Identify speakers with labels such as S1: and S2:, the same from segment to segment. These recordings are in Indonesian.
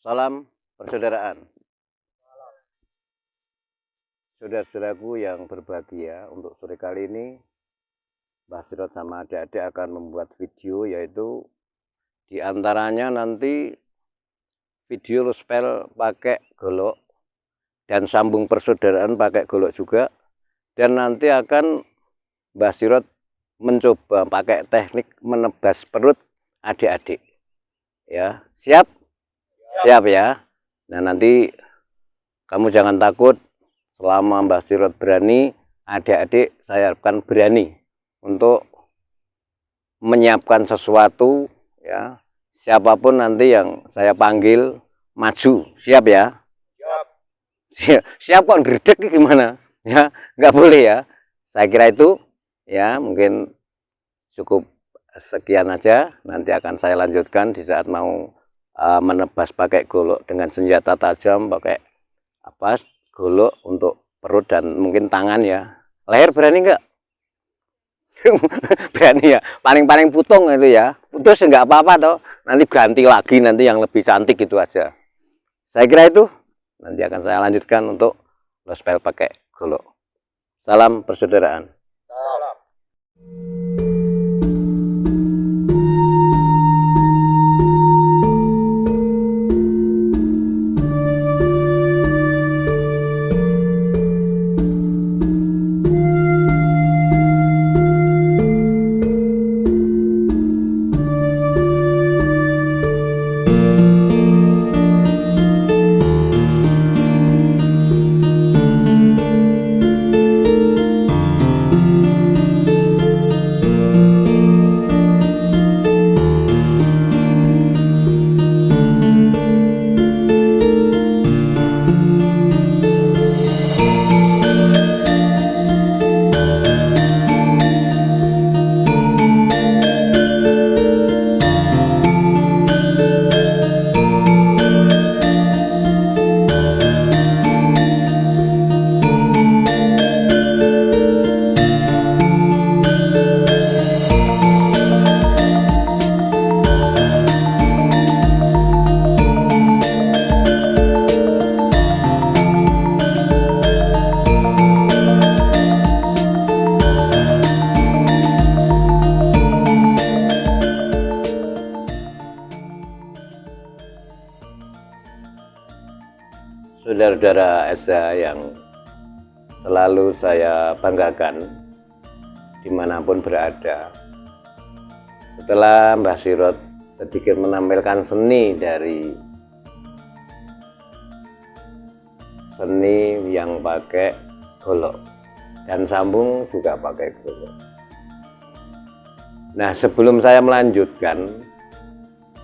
S1: Salam persaudaraan. Saudara-saudaraku yang berbahagia, untuk sore kali ini Mbah Sirot sama adik-adik akan membuat video, yaitu diantaranya nanti video luspel pakai golok dan sambung persaudaraan pakai golok juga, dan nanti akan Mbah Sirot mencoba pakai teknik menebas perut adik-adik. Ya, siap? Siap ya. Nah, nanti kamu jangan takut. Selama Mbah Sirot berani, adik-adik saya harapkan berani untuk menyiapkan sesuatu, ya. Siapapun nanti yang saya panggil maju, siap ya? Siap. Siap kok ngredeg gimana? Ya, nggak boleh ya. Saya kira itu ya, mungkin cukup sekian aja. Nanti akan saya lanjutkan di saat mau menebas pakai golok dengan senjata tajam, pakai apa? Golok untuk perut dan mungkin tangan ya. Leher berani nggak? Berani ya. Paling-paling putung itu ya. Putus nggak apa-apa toh. Nanti ganti lagi, nanti yang lebih cantik itu aja. Saya kira itu. Nanti akan saya lanjutkan untuk lospel pakai golok. Salam persaudaraan. Salam. Saudara-saudara Esa yang selalu saya banggakan dimanapun berada, setelah Mbah Sirot sedikit menampilkan seni yang pakai golok dan sambung juga pakai golok. Nah, sebelum saya melanjutkan,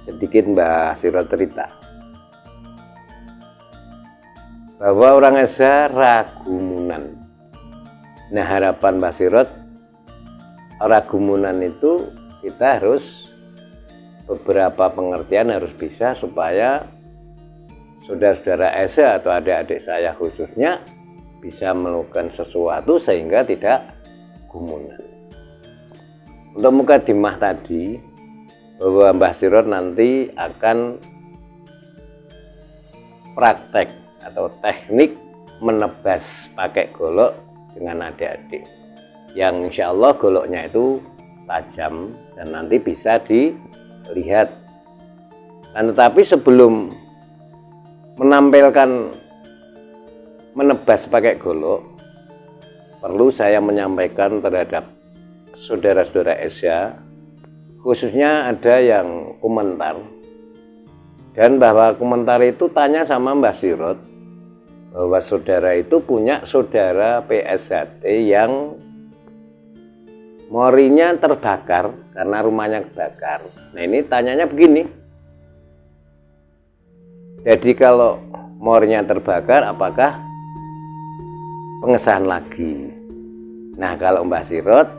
S1: sedikit Mbah Sirot cerita bahwa orang Esa ragumunan. Nah, harapan Mbah Sirot, ragumunan itu kita harus beberapa pengertian harus bisa, supaya saudara-saudara Esa atau adik-adik saya khususnya bisa melakukan sesuatu sehingga tidak gumunan. Untuk mukadimah tadi, bahwa Mbah Sirot nanti akan praktek atau teknik menebas pakai golok dengan adik-adik, yang insya Allah goloknya itu tajam dan nanti bisa dilihat. Dan tetapi sebelum menampilkan menebas pakai golok, perlu saya menyampaikan terhadap saudara-saudara Esa, khususnya ada yang komentar, dan bahwa komentar itu tanya sama Mbah Sirot bahwa saudara itu punya saudara PSHT yang morinya terbakar karena rumahnya kebakar. Nah, ini tanyanya begini, jadi kalau morinya terbakar, apakah pengesahan lagi? Nah, kalau Mbah Sirot,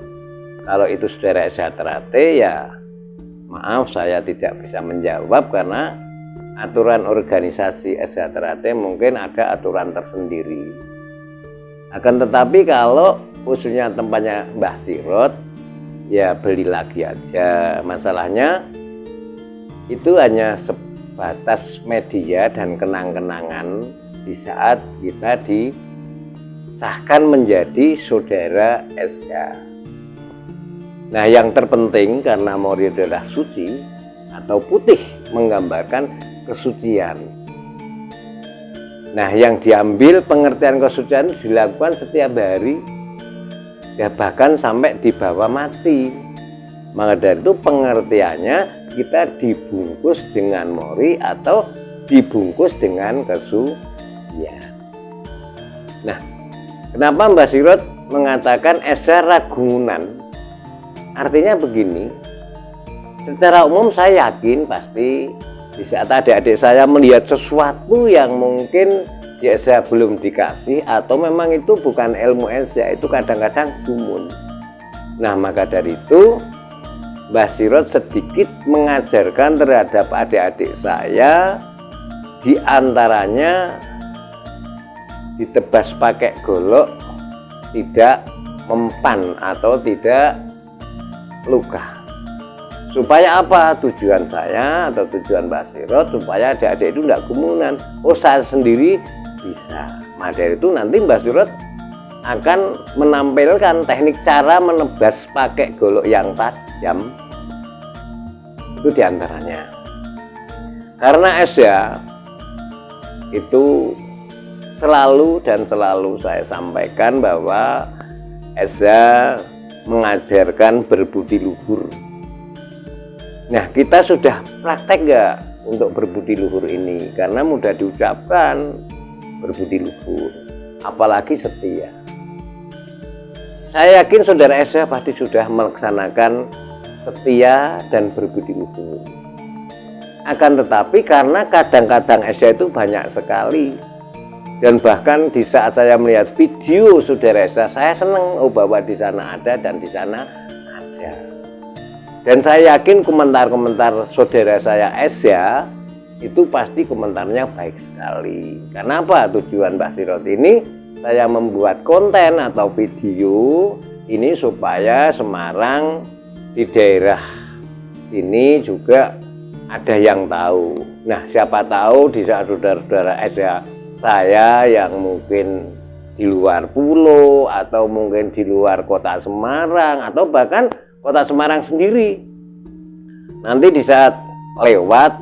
S1: kalau itu saudara SHT, ya maaf, saya tidak bisa menjawab karena aturan organisasi SHT mungkin ada aturan tersendiri. Akan tetapi kalau khususnya tempatnya Mbah Sirot, ya beli lagi aja. Masalahnya itu hanya batas media dan kenang-kenangan di saat kita disahkan menjadi saudara Esa. Nah, yang terpenting karena Mori adalah suci atau putih menggambarkan kesucian. Nah, yang diambil pengertian kesucian dilakukan setiap hari, ya bahkan sampai di bawah mati. Maka dari itu pengertiannya kita dibungkus dengan Mori atau dibungkus dengan kesucian. Nah, kenapa Mbah Sirot mengatakan Esa Ragunan? Artinya begini, secara umum saya yakin pasti di saat adik-adik saya melihat sesuatu yang mungkin ya saya belum dikasih atau memang itu bukan ilmu Esa, itu kadang-kadang gumun. Nah, maka dari itu Mbah Sirot sedikit mengajarkan terhadap adik-adik saya, di antaranya ditebas pakai golok, tidak mempan atau tidak luka. Supaya apa? Tujuan saya atau tujuan Mbah Sirot supaya adik-adik itu tidak gumunan. Oh, saya sendiri bisa. Maka dari itu nanti Mbah Sirot akan menampilkan teknik cara menebas pakai golok yang tajam. Itu diantaranya. Karena Esa itu selalu saya sampaikan bahwa Esa mengajarkan berbudi luhur. Nah, kita sudah praktek nggak untuk berbudi luhur ini? Karena mudah diucapkan berbudi luhur, apalagi setia. Saya yakin saudara Esa pasti sudah melaksanakan setia dan berbudi luhur. Akan tetapi karena kadang-kadang Esa itu banyak sekali, dan bahkan di saat saya melihat video saudara Esa, saya senang bahwa di sana ada dan di sana ada. Dan saya yakin komentar-komentar saudara saya Esa itu pasti komentarnya baik sekali. Karena apa? Tujuan Mbah Sirot ini saya membuat konten atau video ini supaya Semarang di daerah ini juga ada yang tahu. Nah, siapa tahu di saat saudara-saudara Esa saya yang mungkin di luar pulau atau mungkin di luar kota Semarang atau bahkan kota Semarang sendiri, nanti di saat lewat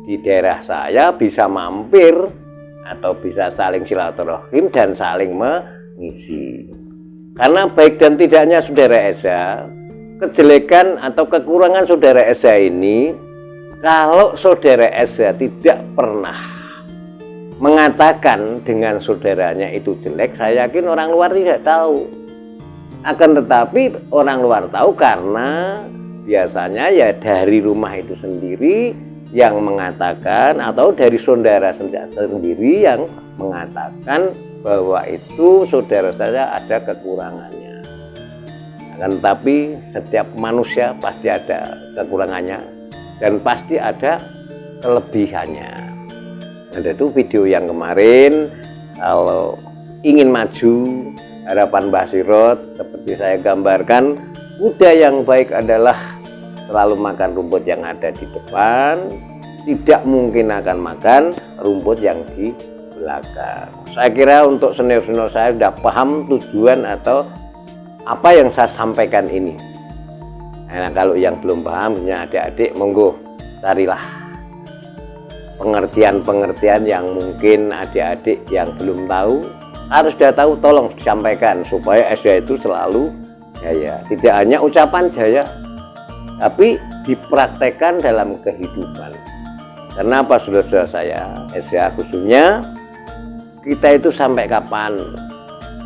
S1: di daerah saya bisa mampir atau bisa saling silaturahim dan saling mengisi. Karena baik dan tidaknya saudara Esa, kejelekan atau kekurangan saudara Esa ini, kalau saudara Esa tidak pernah mengatakan dengan saudaranya itu jelek, saya yakin orang luar tidak tahu. Akan tetapi orang luar tahu karena biasanya ya dari rumah itu sendiri yang mengatakan atau dari saudara sendiri yang mengatakan bahwa itu saudara saya ada kekurangannya. Akan tetapi setiap manusia pasti ada kekurangannya dan pasti ada kelebihannya. Ada itu video yang kemarin, kalau ingin maju harapan Mbah Sirot seperti saya gambarkan, kuda yang baik adalah selalu makan rumput yang ada di depan, tidak mungkin akan makan rumput yang di belakang. Saya kira untuk senior-senior saya sudah paham tujuan atau apa yang saya sampaikan ini. Nah, kalau yang belum paham, punya adik-adik, monggo carilah pengertian-pengertian yang mungkin adik-adik yang belum tahu, harus sudah tahu, tolong disampaikan supaya Esa itu selalu jaya. Tidak hanya ucapan jaya, tapi dipraktekkan dalam kehidupan. Karena apa saudara-saudara saya, Esa khususnya, kita itu sampai kapan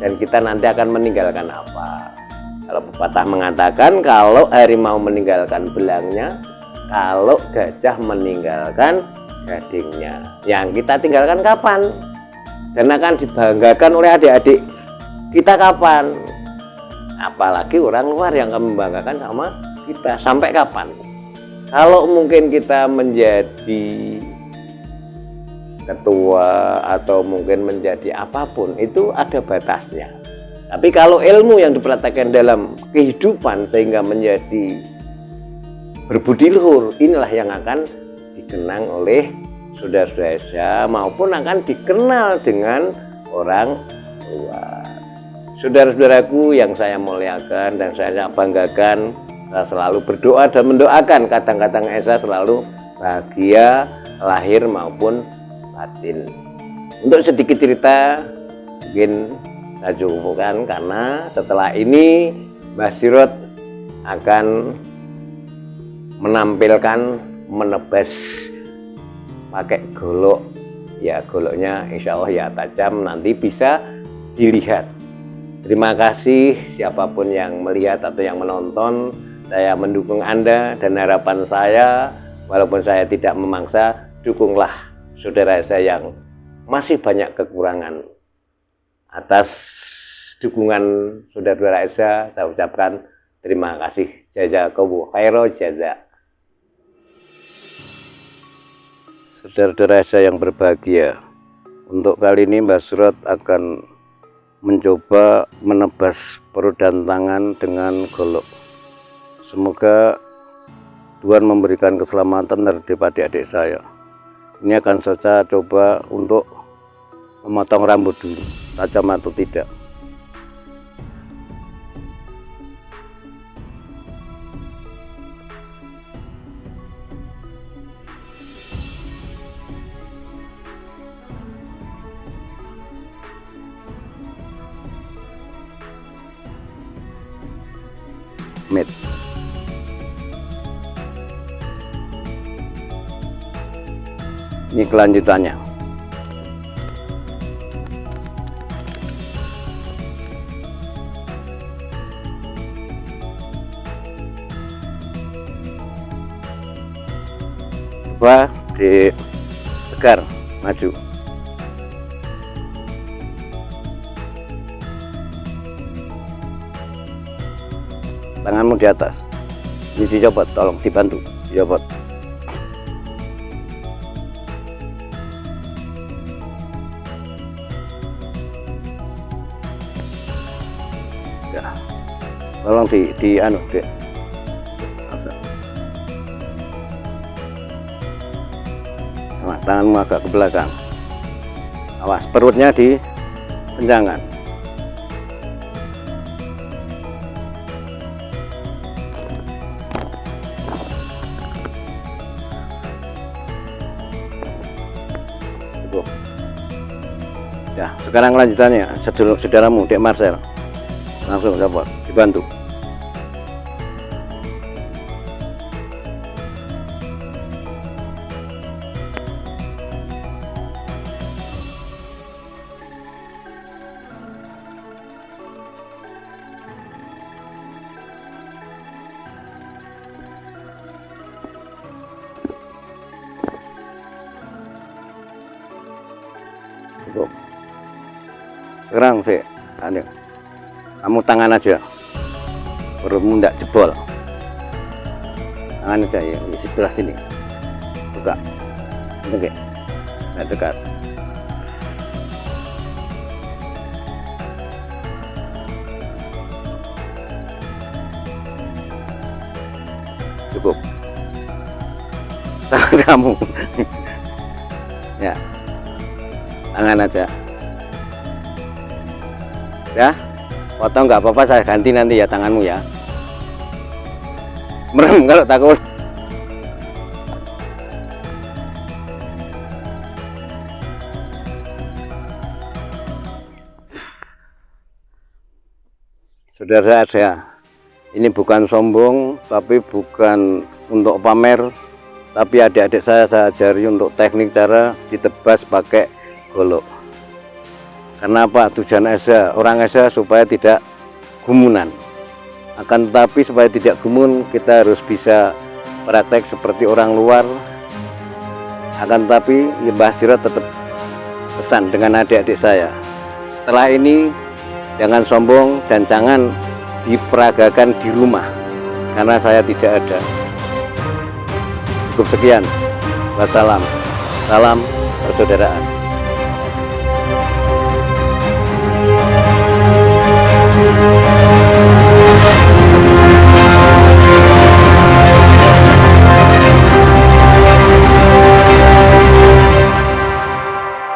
S1: dan kita nanti akan meninggalkan apa? Kalau pepatah mengatakan kalau harimau meninggalkan belangnya, kalau gajah meninggalkan gadingnya, yang kita tinggalkan kapan? Dan akan dibanggakan oleh adik-adik kita kapan? Apalagi orang luar yang akan membanggakan sama kita, sampai kapan? Kalau mungkin kita menjadi ketua atau mungkin menjadi apapun, itu ada batasnya. Tapi kalau ilmu yang dipraktekkan dalam kehidupan sehingga menjadi berbudi luhur, inilah yang akan dikenang oleh saudara-saudara saya maupun akan dikenal dengan orang luar. Saudara-saudaraku yang saya muliakan dan saya banggakan, saya selalu berdoa dan mendoakan kadang-kadang Esa selalu bahagia lahir maupun batin. Untuk sedikit cerita mungkin saya cukupkan, karena setelah ini Mbah Sirot akan menampilkan menebas pakai golok. Ya, goloknya insya Allah ya tajam, nanti bisa dilihat. Terima kasih siapapun yang melihat atau yang menonton. Saya mendukung Anda, dan harapan saya, walaupun saya tidak memangsa, dukunglah saudara saya yang masih banyak kekurangan. Atas dukungan saudara-saudara saya ucapkan terima kasih. Jazakallahu khairan jaza. Saudara-saudara saya yang berbahagia, untuk kali ini Mbah Sirot akan mencoba menebas perut dan tangan dengan golok. Semoga Tuhan memberikan keselamatan terhadap adik-adik saya. Ini akan saya coba untuk memotong rambut dulu, tajam atau tidak. Ini kelanjutannya. Coba ditegar, maju. Tanganmu di atas. Ini dicopot, tolong dibantu, dicopot. Ya. Tolong di anu, Dek. Nah, tanganmu agak ke belakang. Awas, perutnya di penjangan. Ya, sekarang kelanjutannya, saudaramu Dek Marcel, langsung dapat dibantu. Cukup. Sekarang sih, kamu tangan aja, perutmu tidak jebol. Tangan aja ya, di sebelah sini. Buka, oke, nggak dekat. Cukup. Tangan kamu, ya, tangan aja. Ya, potong nggak apa-apa, saya ganti nanti ya tanganmu ya. Merem kalau takut. Saudara saya, ini bukan sombong, tapi bukan untuk pamer, tapi adik-adik saya ajari untuk teknik cara ditebas pakai golok. Karena apa? Tujuan orang Esa supaya tidak gumunan. Akan tetapi supaya tidak gumun, kita harus bisa praktek seperti orang luar. Akan tetapi Mbah Sirot tetap pesan dengan adik-adik saya, setelah ini jangan sombong dan jangan diperagakan di rumah, karena saya tidak ada. Cukup sekian. Wassalam. Salam persaudaraan.